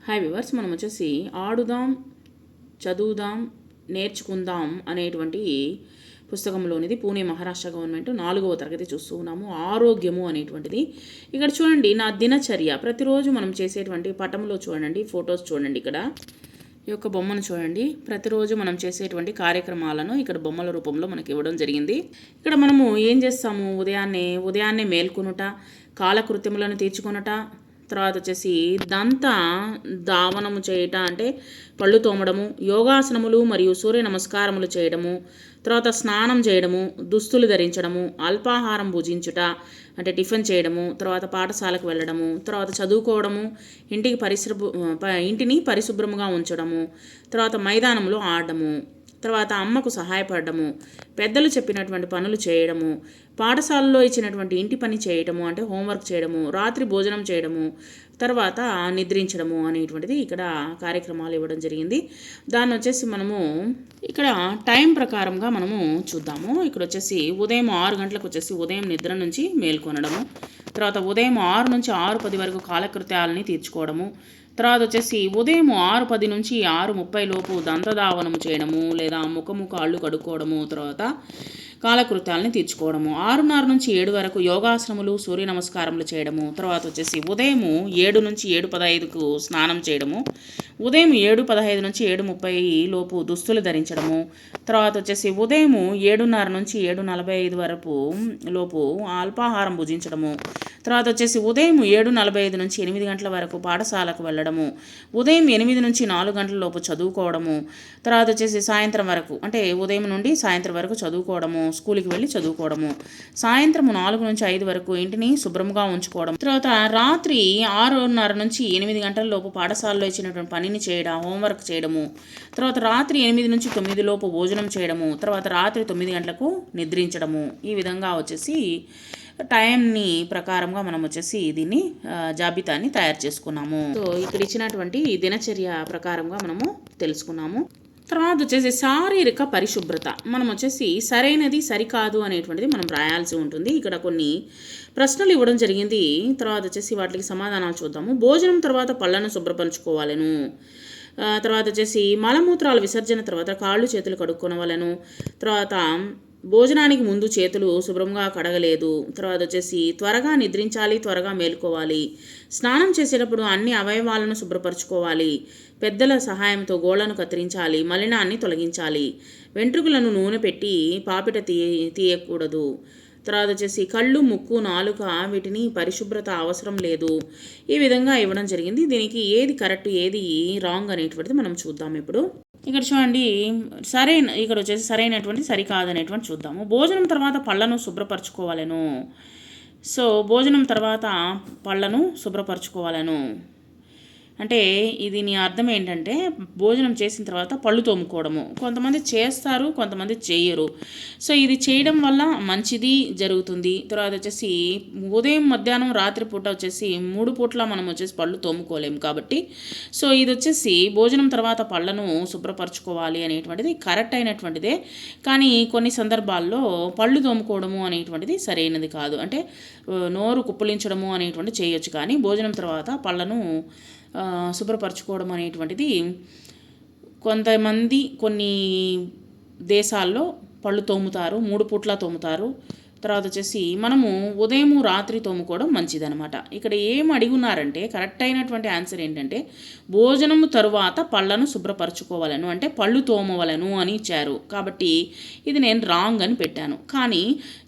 Hi viewers, మనం వచ్చేసి ఆడుదాం చదువుదాం నేర్చుకుందాం అనేటువంటి పుస్తకంలోనిది పూణే మహారాష్ట్ర గవర్నమెంట్ 4వ తరగతి చూస్తూ ఉన్నాము. ఆరోగ్యము అనేటువంటిది ఇక్కడ చూడండి. నా దినచర్య ప్రతిరోజు మనం చేసేటువంటి పటంలో చూడండి, ఫొటోస్ చూడండి. ఇక్కడ ఈ యొక్క బొమ్మను చూడండి. ప్రతిరోజు మనం చేసేటువంటి కార్యక్రమాలను ఇక్కడ బొమ్మల రూపంలో మనకి ఇవ్వడం జరిగింది. ఇక్కడ మనము ఏం చేస్తాము? ఉదయాన్నే మేల్కొనుట, కాలకృత్యములను తీర్చుకొనుట, తర్వాత వచ్చేసి దావనము చేయట అంటే పళ్ళు తోమడము, యోగాసనములు మరియు సూర్య నమస్కారములు చేయడము, తర్వాత స్నానం చేయడము, దుస్తులు ధరించడము, అల్పాహారం భుజించుట అంటే టిఫిన్ చేయడము, తర్వాత పాఠశాలకు వెళ్ళడము, తర్వాత చదువుకోవడము, ఇంటిని పరిశుభ్రముగా ఉంచడము, తర్వాత మైదానంలో ఆడడము, తర్వాత అమ్మకు సహాయపడము, పెద్దలు చెప్పినటువంటి పనులు చేయడము, పాఠశాలలో ఇచ్చినటువంటి ఇంటి పని చేయడము అంటే హోంవర్క్ చేయడము, రాత్రి భోజనం చేయడము, తర్వాత నిద్రించడము అనేటువంటిది ఇక్కడ కార్యక్రమాలు ఇవ్వడం జరిగింది. దాన్ని వచ్చేసి మనము ఇక్కడ టైం ప్రకారంగా మనము చూద్దాము. ఇక్కడ వచ్చేసి ఉదయం 6 గంటలకు వచ్చేసి ఉదయం నిద్ర నుంచి మేల్కొనడము, తర్వాత ఉదయం 6 నుంచి 6:10 వరకు కాలకృత్యాలని తీర్చుకోవడము, తర్వాత వచ్చేసి ఉదయం 6:10 నుంచి 6:30 లోపు దంతధావనము చేయడము లేదా ముఖము కాళ్ళు కడుక్కోవడము, తర్వాత కాలకృత్యాలని తీర్చుకోవడము, 6:30 నుంచి 7 వరకు యోగాసనములు సూర్య నమస్కారములు చేయడము, తర్వాత వచ్చేసి ఉదయం 7 నుంచి 7:15కు స్నానం చేయడము, ఉదయం 7:15 నుంచి 7:30 లోపు దుస్తులు ధరించడము, తర్వాత వచ్చేసి ఉదయం 7:30 నుంచి 7:45 వరకు లోపు అల్పాహారం భుజించడము, తర్వాత వచ్చేసి ఉదయం 7:45 నుంచి 8 గంటల వరకు పాఠశాలకు వెళ్ళడము, ఉదయం 8 నుంచి 4 గంటల లోపు చదువుకోవడము, తర్వాత వచ్చేసి సాయంత్రం వరకు అంటే ఉదయం నుండి సాయంత్రం వరకు చదువుకోవడము, స్కూల్కి వెళ్ళి చదువుకోవడము, సాయంత్రం 4 నుంచి 5 వరకు ఇంటిని శుభ్రంగా ఉంచుకోవడం, తర్వాత రాత్రి 6:30 నుంచి 8 గంటల లోపు పాఠశాలలో ఇచ్చినటువంటి పనిని చేయడం, హోంవర్క్ చేయడము, తర్వాత రాత్రి 8 నుంచి 9 లోపు భోజనం చేయడము, తర్వాత రాత్రి 9 గంటలకు నిద్రించడము. ఈ విధంగా వచ్చేసి టైంని ప్రకారంగా మనం వచ్చేసి దీన్ని జాబితాని తయారు చేసుకున్నాము. సో ఇక్కడ ఇచ్చినటువంటి దినచర్య ప్రకారంగా మనము తెలుసుకున్నాము. తర్వాత వచ్చేసి శారీరక పరిశుభ్రత మనం వచ్చేసి సరైనది సరికాదు అనేటువంటిది మనం రాయాల్సి ఉంటుంది. ఇక్కడ కొన్ని ప్రశ్నలు ఇవ్వడం జరిగింది. తర్వాత వచ్చేసి వాటికి సమాధానాలు చూద్దాము. భోజనం తర్వాత పళ్ళను శుభ్రపరచుకోవాలను, తర్వాత వచ్చేసి మలమూత్రాల విసర్జన తర్వాత కాళ్ళు చేతులు కడుక్కొనవలను, తర్వాత భోజనానికి ముందు చేతులు శుభ్రంగా కడగలేదు, తర్వాత వచ్చేసి త్వరగా నిద్రించాలి, త్వరగా మేలుకోవాలి, స్నానం చేసేటప్పుడు అన్ని అవయవాలను శుభ్రపరచుకోవాలి, పెద్దల సహాయంతో గోళ్లను కత్తిరించాలి, మలినాన్ని తొలగించాలి, వెంట్రుకలను నూనె పెట్టి పాపిట తీయకూడదు, తర్వాత వచ్చేసి కళ్ళు ముక్కు నాలుక వీటిని పరిశుభ్రత అవసరం లేదు. ఈ విధంగా ఇవ్వడం జరిగింది. దీనికి ఏది కరెక్ట్ ఏది రాంగ్ అనేటువంటిది మనం చూద్దాం. ఇప్పుడు ఇక్కడ చూడండి, ఇక్కడ వచ్చేసి సరైనటువంటి సరికాదనేటువంటి చూద్దాము. భోజనం తర్వాత పళ్ళను శుభ్రపరచుకోవాలను. సో భోజనం తర్వాత పళ్ళను శుభ్రపరచుకోవాలను అంటే దీని అర్థం ఏంటంటే భోజనం చేసిన తర్వాత పళ్ళు తోముకోవడము. కొంతమంది చేస్తారు, కొంతమంది చేయరు. సో ఇది చేయడం వల్ల మంచిది జరుగుతుంది. తర్వాత వచ్చేసి ఉదయం మధ్యాహ్నం రాత్రి పూట వచ్చేసి 3 పూట్ల మనం వచ్చేసి పళ్ళు తోముకోలేము కాబట్టి సో ఇది వచ్చేసి భోజనం తర్వాత పళ్ళను శుభ్రపరచుకోవాలి అనేటువంటిది కరెక్ట్ అయినటువంటిదే. కానీ కొన్ని సందర్భాల్లో పళ్ళు తోముకోవడము అనేటువంటిది సరైనది కాదు. అంటే నోరు కుప్పలించడము అనేటువంటి చేయొచ్చు, కానీ భోజనం తర్వాత పళ్ళను శుభ్రపరచుకోవడం అనేటువంటిది కొంతమంది కొన్ని దేశాల్లో పళ్ళు తోముతారు, 3 పూట్ల తోముతారు. తర్వాత వచ్చేసి మనము ఉదయం రాత్రి తోముకోవడం మంచిదనమాట. ఇక్కడ ఏం అడిగున్నారంటే కరెక్ట్ అయినటువంటి ఆన్సర్ ఏంటంటే భోజనం తరువాత పళ్ళను శుభ్రపరచుకోవాలను అంటే పళ్ళు తోమవలను అని ఇచ్చారు. కాబట్టి ఇది నేను రాంగ్ అని పెట్టాను. కానీ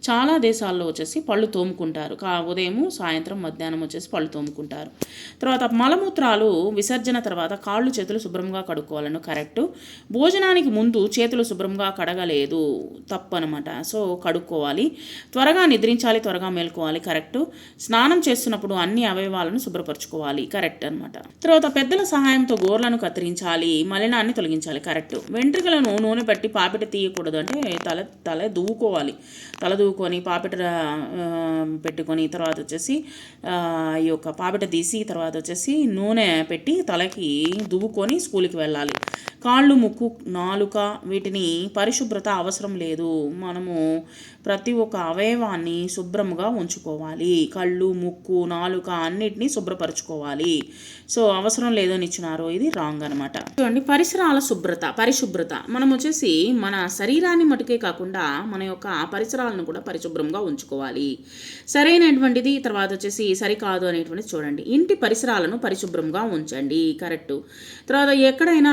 చాలా దేశాల్లో వచ్చేసి పళ్ళు తోముకుంటారు. ఉదయం సాయంత్రం మధ్యాహ్నం వచ్చేసి పళ్ళు తోముకుంటారు. తర్వాత మలమూత్రాలు విసర్జన తర్వాత కాళ్ళు చేతులు శుభ్రంగా కడుక్కోవాలను కరెక్ట్. భోజనానికి ముందు చేతులు శుభ్రంగా కడగలేదు, తప్పు అనమాట. సో కడుక్కోవాలి. త్వరగా నిద్రించాలి, త్వరగా మేల్కోవాలి, కరెక్ట్. స్నానం చేస్తున్నప్పుడు అన్ని అవయవాలను శుభ్రపరచుకోవాలి, కరెక్ట్ అనమాట. తర్వాత పెద్దల సహాయంతో గోర్లను కత్తిరించాలి, మలినాన్ని తొలగించాలి, కరెక్ట్. వెంట్రుకలను నూనె పెట్టి పాపిట తీయకూడదు అంటే తల దువ్వుకోవాలి, తల దువ్వుకొని పాపిట పెట్టుకొని తర్వాత వచ్చేసి ఈ యొక్క పాపిట తీసి తర్వాత వచ్చేసి నూనె పెట్టి తలకి దువ్వుకొని స్కూల్కి వెళ్ళాలి. కాళ్ళు, ముక్కు, నాలుక వీటిని పరిశుభ్రత అవసరం లేదు. మనము ప్రతి ఒక్క అవయవాన్ని శుభ్రంగా ఉంచుకోవాలి. కళ్ళు, ముక్కు, నాలుక అన్నిటినీ శుభ్రపరచుకోవాలి. సో అవసరం లేదని ఇచ్చినారు, ఇది రాంగ్ అనమాట. చూడండి, పరిసరాల పరిశుభ్రత మనం వచ్చేసి మన శరీరాన్ని మటుకే కాకుండా మన యొక్క పరిసరాలను కూడా పరిశుభ్రంగా ఉంచుకోవాలి. సరైనటువంటిది. తర్వాత వచ్చేసి సరికాదు అనేటువంటిది చూడండి. ఇంటి పరిసరాలను పరిశుభ్రంగా ఉంచండి, కరెక్ట్. తర్వాత ఎక్కడైనా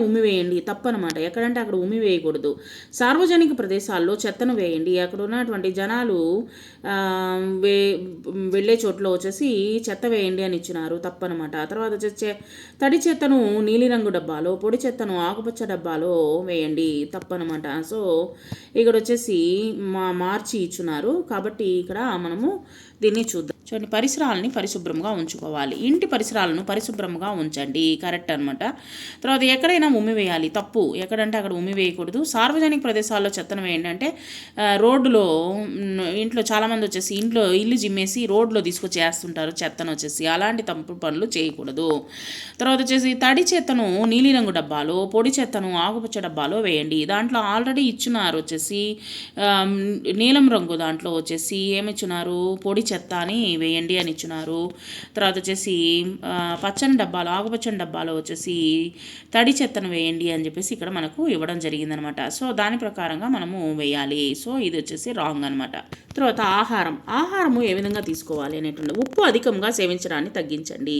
ఉమ్మి వేయండి, తప్పనమాట. ఎక్కడంటే అక్కడ ఉమ్మి వేయకూడదు. సార్వజనిక ప్రదేశాల్లో చెత్తను వేయండి. అక్కడ ఉన్నటువంటి జనాలు వెళ్ళే చోట్ల వచ్చేసి చెత్త వేయండి అని ఇచ్చినారు, తప్పనమాట. తర్వాత వచ్చేసి తడి చెత్తను నీలిరంగు డబ్బాలో, పొడి చెత్తను ఆకుపచ్చ డబ్బాలో వేయండి, తప్పనమాట. సో ఇక్కడ వచ్చేసి మార్చి ఇచ్చున్నారు, కాబట్టి ఇక్కడ మనము దీన్ని చూద్దాం. చూడండి, పరిసరాలని పరిశుభ్రంగా ఉంచుకోవాలి. ఇంటి పరిసరాలను పరిశుభ్రంగా ఉంచండి, కరెక్ట్ అనమాట. తర్వాత ఎక్కడైనా ఉమ్మి వేయాలి, తప్పు. ఎక్కడంటే అక్కడ ఉమ్మి వేయకూడదు. సార్వజనిక ప్రదేశాల్లో చెత్తను వేయండి అంటే రోడ్డులో, ఇంట్లో చాలామంది వచ్చేసి ఇల్లు జిమ్మేసి రోడ్లో తీసుకొచ్చి వేస్తుంటారు చెత్తను వచ్చేసి, అలాంటి తప్పు పనులు చేయకూడదు. తర్వాత వచ్చేసి తడి చెత్తను నీలిరంగు డబ్బాలో, పొడి చెత్తను ఆకుపచ్చ డబ్బాలో వేయండి. దాంట్లో ఆల్రెడీ ఇచ్చున్నారు వచ్చేసి నీలం రంగు, దాంట్లో వచ్చేసి ఏమిచ్చున్నారు, పొడి చెత్త అని వేయండి అని ఇచ్చినారు. తర్వాత వచ్చేసి పచ్చని డబ్బాలో, ఆకుపచ్చని డబ్బాలో వచ్చేసి తడి చెత్తను వేయండి అని చెప్పేసి ఇక్కడ మనకు ఇవ్వడం జరిగిందనమాట. సో దాని ప్రకారంగా మనము వేయాలి. సో ఇది వచ్చేసి రాంగ్ అనమాట. తర్వాత ఆహారము ఏ విధంగా తీసుకోవాలి అనేటువంటి, ఉప్పు అధికంగా సేవించడాన్ని తగ్గించండి.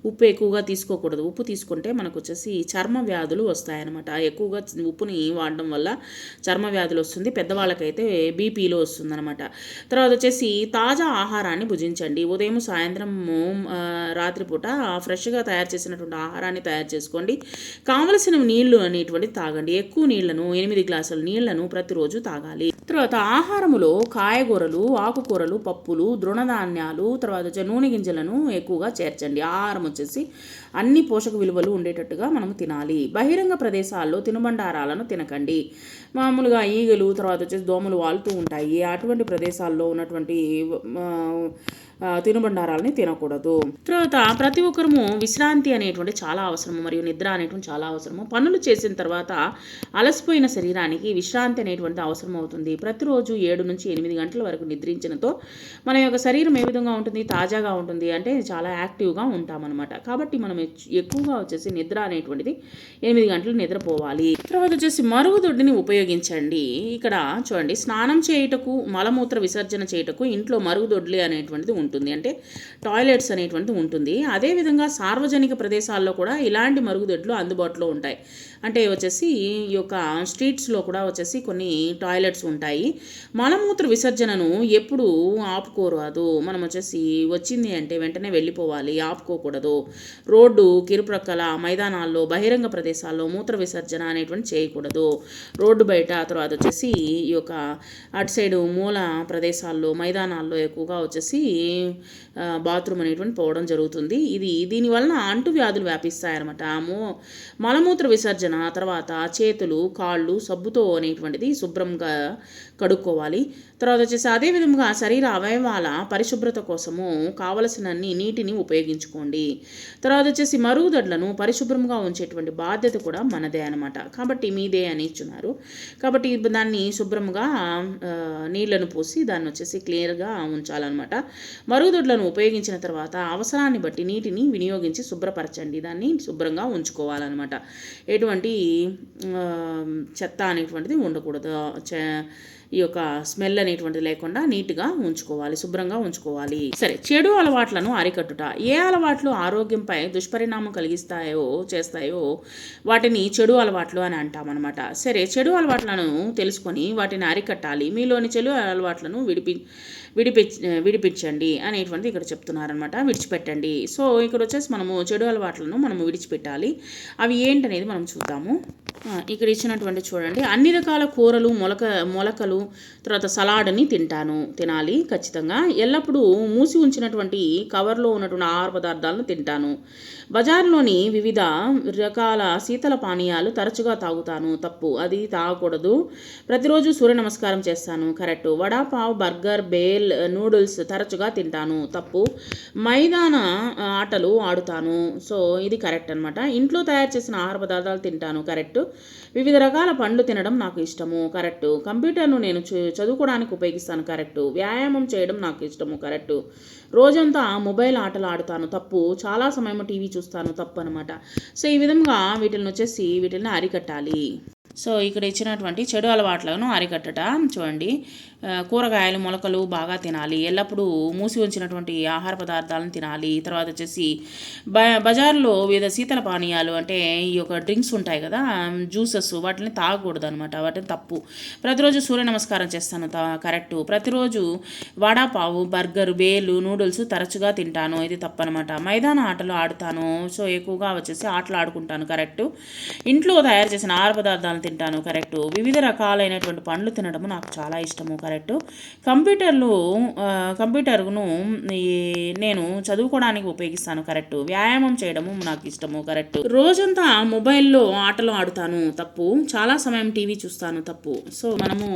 ఉప్పు ఎక్కువగా తీసుకోకూడదు. ఉప్పు తీసుకుంటే మనకు వచ్చేసి చర్మ వ్యాధులు వస్తాయన్నమాట. ఎక్కువగా ఉప్పుని వాడడం వల్ల చర్మ వ్యాధులు వస్తుంది, పెద్దవాళ్ళకైతే బీపీలో వస్తుందన్నమాట. తర్వాత వచ్చేసి తాజా ఆహారాన్ని భుజించండి. ఉదయం, సాయంత్రము, రాత్రిపూట ఫ్రెష్గా తయారు చేసినటువంటి ఆహారాన్ని తయారు చేసుకోండి. కావలసిన నీళ్లు అనేటువంటి తాగండి. ఎక్కువ నీళ్లను, 8 గ్లాసుల నీళ్లను ప్రతిరోజు తాగాలి. తర్వాత ఆహారములో కాయగూరలు, ఆకుకూరలు, పప్పులు, తృణధాన్యాలు, తర్వాత నూనె గింజలను ఎక్కువగా చేర్చండి. ఆహారం వచ్చేసి అన్ని పోషక విలువలు ఉండేటట్టుగా మనం తినాలి. బహిరంగ ప్రదేశాల్లో తినుబండారాలను తినకండి. మామూలుగా ఈగలు, తర్వాత వచ్చేసి దోమలు వాలుతూ ఉంటాయి. అటువంటి ప్రదేశాల్లో ఉన్నటువంటి తినుబండారాలని తినకూడదు. తర్వాత ప్రతి ఒక్కరము విశ్రాంతి అనేటువంటి చాలా అవసరము, మరియు నిద్ర అనేటువంటి చాలా అవసరము. పనులు చేసిన తర్వాత అలసిపోయిన శరీరానికి విశ్రాంతి అనేటువంటి అవసరం అవుతుంది. ప్రతిరోజు 7 నుంచి 8 గంటల వరకు నిద్రించడంతో మన యొక్క శరీరం ఏ విధంగా ఉంటుంది, తాజాగా ఉంటుంది, అంటే చాలా యాక్టివ్గా ఉంటామన్నమాట. కాబట్టి మనం ఎక్కువగా వచ్చేసి నిద్ర అనేటువంటిది 8 గంటలు నిద్రపోవాలి. తర్వాత వచ్చేసి మరుగుదొడ్డిని ఉపయోగించండి. ఇక్కడ చూడండి, స్నానం చేయుటకు, మలమూత్ర విసర్జన చేయుటకు ఇంట్లో మరుగుదొడ్లి అనేటువంటిది ఉంటుంది, అంటే టాయిలెట్స్ అనేటువంటిది ఉంటుంది. అదేవిధంగా సార్వజనిక ప్రదేశాల్లో కూడా ఇలాంటి మరుగుదొడ్లు అందుబాటులో ఉంటాయి. అంటే వచ్చేసి ఈ యొక్క స్ట్రీట్స్లో కూడా వచ్చేసి కొన్ని టాయిలెట్స్ ఉంటాయి. మలమూత్ర విసర్జనను ఎప్పుడు ఆపుకోరాదు. మనం వచ్చేసి వచ్చింది అంటే వెంటనే వెళ్ళిపోవాలి, ఆపుకోకూడదు. రోడ్డు కిరుప్రక్కల, మైదానాల్లో, బహిరంగ ప్రదేశాల్లో మూత్ర విసర్జన అనేటువంటి చేయకూడదు. రోడ్డు బయట, తర్వాత వచ్చేసి ఈ యొక్క అటు సైడు మూల ప్రదేశాల్లో, మైదానాల్లో ఎక్కువగా వచ్చేసి బాత్రూమ్ అనేటువంటి పోవడం జరుగుతుంది. దీనివలన అంటువ్యాధులు వ్యాపిస్తాయన్నమాట. మలమూత్ర విసర్జన తర్వాత చేతులు, కాళ్ళు సబ్బుతో అనేటువంటిది శుభ్రంగా కడుక్కోవాలి. తర్వాత వచ్చేసి అదేవిధంగా శరీర అవయవాల పరిశుభ్రత కోసము కావలసినన్ని నీటిని ఉపయోగించుకోండి. తర్వాత వచ్చేసి మరుగుదొడ్లను పరిశుభ్రంగా ఉంచేటువంటి బాధ్యత కూడా మనదే అనమాట. కాబట్టి మీదే అని ఇచ్చున్నారు. కాబట్టి దాన్ని శుభ్రంగా నీళ్లను పోసి దాన్ని వచ్చేసి క్లియర్గా ఉంచాలన్నమాట. మరుగుదొడ్లను ఉపయోగించిన తర్వాత అవసరాన్ని బట్టి నీటిని వినియోగించి శుభ్రపరచండి. దాన్ని శుభ్రంగా ఉంచుకోవాలన్నమాట. ఎటువంటి చెత్త అనేటువంటిది ఉండకూడదు. ఈ యొక్క స్మెల్ అనేటువంటిది లేకుండా నీట్గా ఉంచుకోవాలి, శుభ్రంగా ఉంచుకోవాలి. సరే, చెడు అలవాట్లను అరికట్టుట. ఏ అలవాట్లు ఆరోగ్యంపై దుష్పరిణామం చేస్తాయో వాటిని చెడు అలవాట్లు అని అంటామన్నమాట. సరే, చెడు అలవాట్లను తెలుసుకొని వాటిని అరికట్టాలి. మీలోని చెడు అలవాట్లను విడిపించండి అనేటువంటిది ఇక్కడ చెప్తున్నారనమాట. విడిచిపెట్టండి. సో ఇక్కడ వచ్చేసి మనము చెడు అలవాట్లను మనము విడిచిపెట్టాలి. అవి ఏంటనేది మనం చూద్దాము. ఇక్కడ ఇచ్చినటువంటి చూడండి, అన్ని రకాల కూరలు, మొలకలు, తర్వాత సలాడ్ని తినాలి ఖచ్చితంగా. ఎల్లప్పుడూ మూసి ఉంచినటువంటి కవర్లో ఉన్నటువంటి ఆహార పదార్థాలను తింటాను. బజార్లోని వివిధ రకాల శీతల పానీయాలు తరచుగా తాగుతాను. తప్పు, అది తాగకూడదు. ప్రతిరోజు సూర్య నమస్కారం చేస్తాను. Correct. Vada pav, burger, bale, noodles తరచుగా తింటాను. తప్పు. మైదాన ఆటలు ఆడుతాను. సో ఇది కరెక్ట్ అనమాట. ఇంట్లో తయారు చేసిన ఆహార పదార్థాలు తింటాను. కరెక్ట్. వివిధ రకాల పండ్లు తినడం నాకు ఇష్టము. కరెక్ట్. కంప్యూటర్ను నేను చదువుకోవడానికి ఉపయోగిస్తాను. కరెక్ట్. వ్యాయామం చేయడం నాకు ఇష్టము. కరెక్ట్. రోజంతా మొబైల్ ఆటలు ఆడుతాను. తప్పు. చాలా సమయం టీవీ చూస్తాను. తప్పు అనమాట. సో ఈ విధంగా వీటిని అరికట్టాలి. సో ఇక్కడ ఇచ్చినటువంటి చెడు అలవాట్లను అరికట్టట చూడండి. కూరగాయలు, మొలకలు బాగా తినాలి. ఎల్లప్పుడూ మూసి ఉంచినటువంటి ఆహార పదార్థాలను తినాలి. తర్వాత వచ్చేసి బజార్లో వివిధ శీతల పానీయాలు అంటే ఈ యొక్క డ్రింక్స్ ఉంటాయి కదా, జ్యూసెస్, వాటిని తాగకూడదు అనమాట. వాటిని తప్పు. ప్రతిరోజు సూర్య నమస్కారం చేస్తాను. కరెక్టు. ప్రతిరోజు వడాపావు, బర్గర్, బేలు, నూడిల్స్ తరచుగా తింటాను. ఇది తప్పు అనమాట. మైదాన ఆటలు ఆడుతాను. సో ఎక్కువగా వచ్చేసి ఆటలు ఆడుకుంటాను. కరెక్టు. ఇంట్లో తయారు చేసిన ఆహార పదార్థాలను తింటాను. కరెక్టు. వివిధ రకాలైనటువంటి పండ్లు తినడం నాకు చాలా ఇష్టము. కరెక్టు. కంప్యూటర్ను నేను చదువుకోవడానికి ఉపయోగిస్తాను. కరెక్టు. వ్యాయామం చేయడము నాకు ఇష్టము. కరెక్టు. రోజంతా మొబైల్లో ఆటలు ఆడుతాను. తప్పు. చాలా సమయం టీవీ చూస్తాను. తప్పు. సో మనము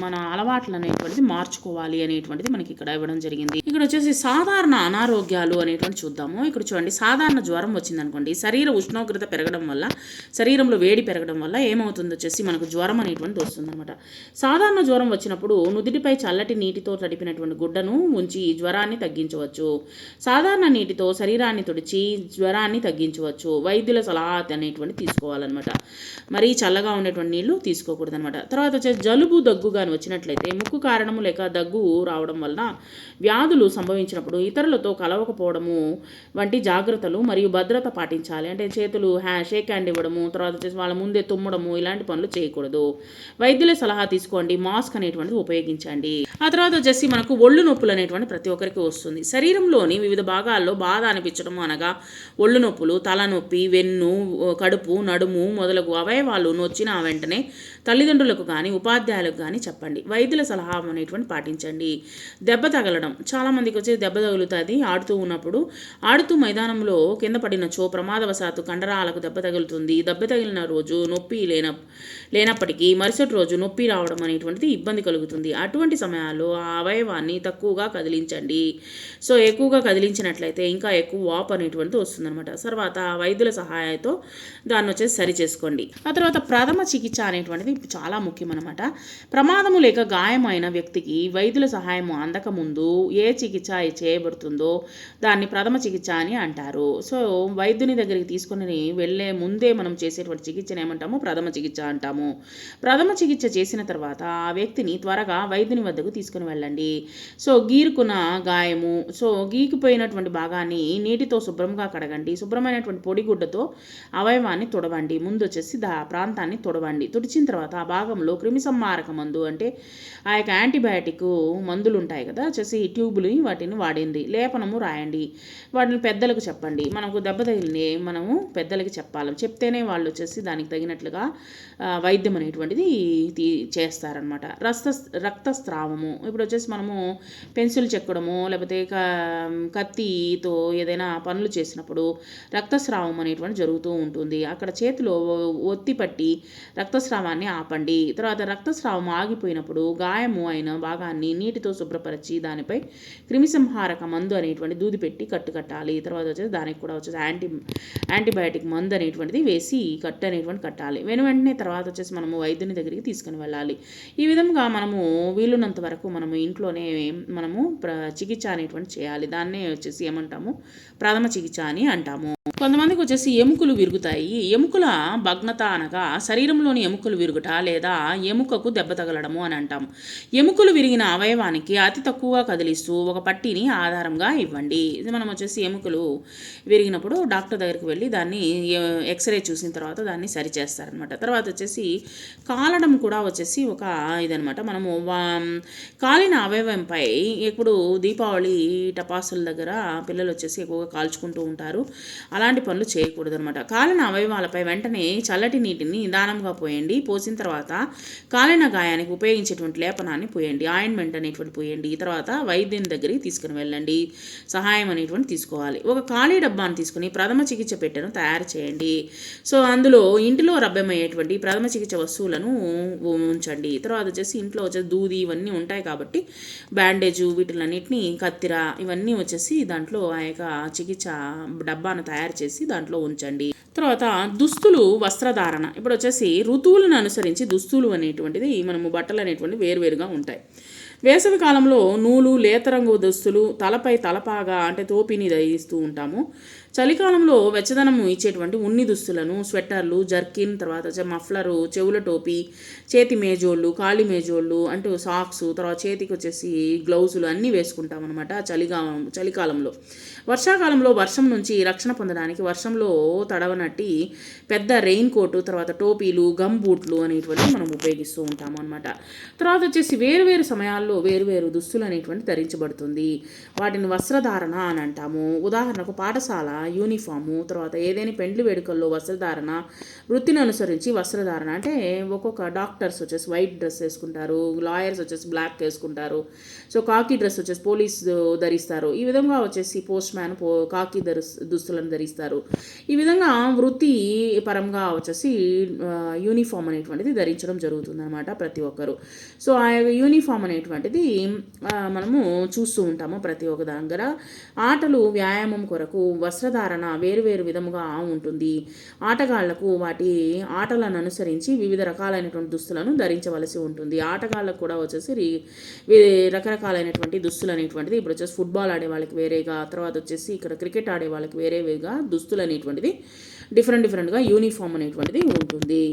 మన అలవాట్లు అనేటువంటిది మార్చుకోవాలి అనేటువంటిది మనకి ఇక్కడ ఇవ్వడం జరిగింది. ఇక్కడ వచ్చేసి సాధారణ అనారోగ్యాలు అనేటువంటి చూద్దాము. ఇక్కడ చూడండి, సాధారణ జ్వరం వచ్చిందనుకోండి, శరీర ఉష్ణోగ్రత పెరగడం వల్ల, శరీరంలో వేడి పెరగడం వల్ల ఏమవుతుంది వచ్చేసి మనకు జ్వరం అనేటువంటిది వస్తుంది అనమాట. సాధారణ జ్వరం వచ్చినప్పుడు నుదిటిపై చల్లటి నీటితో తడిపినటువంటి గుడ్డను ఉంచి జ్వరాన్ని తగ్గించవచ్చు. సాధారణ నీటితో శరీరాన్ని తుడిచి జ్వరాన్ని తగ్గించవచ్చు. వైద్యుల సలహా అనేటువంటి తీసుకోవాలన్నమాట. మరీ చల్లగా ఉండేటువంటి నీళ్లు తీసుకోకూడదు అనమాట. తర్వాత వచ్చేసి జలుబు, దగ్గు కానీ వచ్చినట్లయితే ముక్కు కారణము లేక దగ్గు రావడం వలన వ్యాధులు సంభవించినప్పుడు ఇతరులతో కలవకపోవడము వంటి జాగ్రత్తలు మరియు భద్రత పాటించాలి. అంటే చేతులు షేక్ హ్యాండ్ ఇవ్వడము, తర్వాత వచ్చేసి వాళ్ళ ముందే తుమ్మడము, ఇలాంటి పనులు చేయకూడదు. వైద్యుల సలహా తీసుకోండి. మాస్క్ అనేటువంటిది ఉపయోగించండి. ఆ తర్వాత వచ్చేసి మనకు ఒళ్ళు నొప్పులు అనేటువంటి ప్రతి ఒక్కరికి వస్తుంది. శరీరంలోని వివిధ భాగాల్లో బాధ అనిపించడం అనగా ఒళ్ళు నొప్పులు, తలనొప్పి, వెన్ను, కడుపు, నడుము మొదలగు అవయవాలు నొచ్చిన వెంటనే తల్లిదండ్రులకు కానీ ఉపాధ్యాయులకు కానీ చెప్పండి. వైద్యుల సలహా అనేటువంటి పాటించండి. దెబ్బ తగలడం, చాలామందికి వచ్చి దెబ్బ తగులుతుంది. ఆడుతూ మైదానంలో కింద పడినచో ప్రమాదవశాత్తు కండరాలకు దెబ్బ తగులుతుంది. దెబ్బ తగిలిన రోజు నొప్పి లేనప్పటికీ మరుసటి రోజు నొప్పి రావడం అనేటువంటిది ఇబ్బంది కలుగుతుంది. అటువంటి సమయాల్లో ఆ అవయవాన్ని తక్కువగా కదిలించండి. సో ఎక్కువగా కదిలించినట్లయితే ఇంకా ఎక్కువ వాపు అనేటువంటిది వస్తుందన్నమాట. తర్వాత వైద్యుల సహాయంతో దాన్ని వచ్చేసి సరి చేసుకోండి. ఆ తర్వాత ప్రథమ చికిత్స అనేటువంటిది చాలా ముఖ్యం అనమాట. ప్రమాదము లేక గాయమైన వ్యక్తికి వైద్యుల సహాయం అందకముందు ఏ చికిత్స చేయబడుతుందో దాన్ని ప్రథమ చికిత్స అని అంటారు. సో వైద్యుని దగ్గరికి తీసుకుని వెళ్ళే ముందే మనం చేసేటువంటి చికిత్సను ఏమంటాము? ప్రథమ చికిత్స అంటాము. ప్రథమ చికిత్స చేసిన తర్వాత ఆ వ్యక్తిని త్వరగా వైద్యుని వద్దకు తీసుకుని వెళ్ళండి. సో గీరుకున్న గాయము, సో గీకిపోయినటువంటి భాగాన్ని నీటితో శుభ్రంగా కడగండి. శుభ్రమైనటువంటి పొడిగుడ్డతో అవయవాన్ని తుడవండి. ముందు వచ్చేసి ప్రాంతాన్ని తుడవండి. తుడిచిన తర్వాత ఆ భాగంలో క్రిమిసంహారక మందు అంటే ఆ యొక్క యాంటీబయాటిక్ మందులు ఉంటాయి కదా, వచ్చేసి ట్యూబులు, వాటిని వాడండి. లేపనము రాయండి. వాటిని పెద్దలకు చెప్పండి. మనకు దెబ్బ తగిలిని మనము పెద్దలకి చెప్పాలి. చెప్తేనే వాళ్ళు వచ్చేసి దానికి తగినట్లుగా వైద్యం అనేటువంటిది చేస్తారనమాట. రక్తస్రావము, ఇప్పుడు వచ్చేసి మనము పెన్సిల్ చెక్కడము లేకపోతే కత్తితో ఏదైనా పనులు చేసినప్పుడు రక్తస్రావం అనేటువంటి జరుగుతూ ఉంటుంది. అక్కడ చేతిలో ఒత్తి పట్టి రక్తస్రావాన్ని ఆపండి. తర్వాత రక్తస్రావం ఆగిపోయినప్పుడు గాయము అయిన భాగాన్ని నీటితో శుభ్రపరిచి దానిపై క్రిమిసంహారక మందు అనేటువంటి దూది పెట్టి కట్టాలి. తర్వాత వచ్చేసి దానికి కూడా వచ్చేసి యాంటీబయాటిక్ మందు అనేటువంటిది వేసి కట్టాలి. వెంటనే తర్వాత వచ్చేసి మనము వైద్యుని దగ్గరికి తీసుకుని వెళ్ళాలి. ఈ విధంగా మనము వీలున్నంత వరకు మనము ఇంట్లోనే మనము చికిత్స అనేటువంటి చేయాలి. దాన్నే వచ్చేసి ఏమంటాము? ప్రథమ చికిత్స అని అంటాము. కొంతమందికి వచ్చేసి ఎముకలు విరుగుతాయి. ఎముకల భగ్నత అనగా శరీరంలోని ఎముకలు విరుగుట లేదా ఎముకకు దెబ్బ తగలడము అని అంటాము. ఎముకలు విరిగిన అవయవానికి అతి తక్కువగా కదిలిస్తూ ఒక పట్టీని ఆధారంగా ఇవ్వండి. ఇది మనం వచ్చేసి ఎముకలు విరిగినప్పుడు డాక్టర్ దగ్గరికి వెళ్ళి దాన్ని ఎక్స్రే చూసిన తర్వాత దాన్ని సరి చేస్తారనమాట. తర్వాత వచ్చేసి కాలడం కూడా వచ్చేసి ఒక ఇదనమాట. మనము కాలిన అవయవంపై ఇప్పుడు దీపావళి టపాసుల దగ్గర పిల్లలు వచ్చేసి ఎక్కువగా కాల్చుకుంటూ ఉంటారు. అలాంటి పనులు చేయకూడదు అనమాట. కాలిన అవయవాలపై వెంటనే చల్లటి నీటిని నిదానంగా పోయండి. పోసిన తర్వాత కాలిన గాయానికి ఉపయోగించేటువంటి లేపనాన్ని పోయండి, ఆయింట్మెంట్ అనేటువంటి పోయండి. తర్వాత వైద్యుని దగ్గరికి తీసుకుని వెళ్ళండి, సహాయం అనేటువంటి తీసుకోవాలి. ఒక ఖాళీ డబ్బాను తీసుకుని ప్రథమ చికిత్స పెట్టెను తయారు చేయండి. సో అందులో ఇంటిలో లభ్యమయ్యేటువంటి ప్రథమ చికిత్స వస్తువులను ఉంచండి. తర్వాత వచ్చేసి ఇంట్లో వచ్చేసి దూది ఇవన్నీ ఉంటాయి కాబట్టి బ్యాండేజు వీటిలన్నిటిని కత్తిర ఇవన్నీ వచ్చేసి దాంట్లో ఆ యొక్క చికిత్స డబ్బాను తయారు చేసి దాంట్లో ఉంచండి. తర్వాత దుస్తులు వస్త్రధారణ. ఇప్పుడు వచ్చేసి ఋతువులను అనుసరించి దుస్తులు అనేటువంటిది మనము బట్టలు అనేటువంటివి వేరువేరుగా ఉంటాయి. వేసవి కాలంలో నూలు లేత రంగు దుస్తులు, తలపై తలపాగా అంటే టోపీని ధరిస్తూ ఉంటాము. చలికాలంలో వెచ్చదనము ఇచ్చేటువంటి ఉన్ని దుస్తులను, స్వెట్టర్లు, జర్కిన్, తర్వాత మఫ్లరు, చెవుల టోపీ, చేతి మేజోళ్ళు, కాలి మేజోళ్ళు అంటూ సాక్స్, తర్వాత చేతికి వచ్చేసి గ్లౌజులు అన్నీ వేసుకుంటాం అనమాట చలికాలంలో. వర్షాకాలంలో వర్షం నుంచి రక్షణ పొందడానికి వర్షంలో తడవనట్టి పెద్ద రెయిన్ కోటు, తర్వాత టోపీలు, గమ్ బూట్లు అనేటువంటి మనం ఉపయోగిస్తూ ఉంటాము అనమాట. తర్వాత వచ్చేసి వేరువేరు సమయాల్లో వేరువేరు దుస్తులు అనేటువంటి ధరించబడుతుంది. వాటిని వస్త్రధారణ అని అంటాము. ఉదాహరణకు పాఠశాల యూనిఫాము, తర్వాత ఏదైనా పెండ్లి వేడుకల్లో వస్త్రధారణ, వృత్తిని అనుసరించి వస్త్రధారణ అంటే ఒక్కొక్క డాక్టర్స్ వచ్చేసి వైట్ డ్రెస్ వేసుకుంటారు, లాయర్స్ వచ్చేసి బ్లాక్ వేసుకుంటారు, సో కాకి డ్రెస్ వచ్చేసి పోలీస్ ధరిస్తారు. ఈ విధంగా వచ్చేసి పోస్ట్ మ్యాన్ కాకి దుస్తులను ధరిస్తారు. ఈ విధంగా వృత్తి పరంగా వచ్చేసి యూనిఫామ్ అనేటువంటిది ధరించడం జరుగుతుంది అనమాట ప్రతి ఒక్కరు. సో ఆ యూనిఫామ్ అనేటువంటిది మనము చూస్తూ ఉంటాము ప్రతి ఒక్క దగ్గర. ఆటలు వ్యాయామం కొరకు వస్త్రధారణ వేరువేరు విధముగా ఉంటుంది. ఆటగాళ్లకు వాటి ఆటలను అనుసరించి వివిధ రకాలైనటువంటి దుస్తులను ధరించవలసి ఉంటుంది. ఆటగాళ్ళకు కూడా వచ్చేసి రకరకాలైనటువంటి దుస్తులు అనేటువంటిది ఇప్పుడు వచ్చేసి ఫుట్బాల్ ఆడే వాళ్ళకి వేరేగా, తర్వాత వచ్చేసి ఇక్కడ క్రికెట్ ఆడే వాళ్ళకి వేరేగా దుస్తులు అనేటువంటిది డిఫరెంట్గా యూనిఫామ్ అనేటువంటిది ఉంటుంది.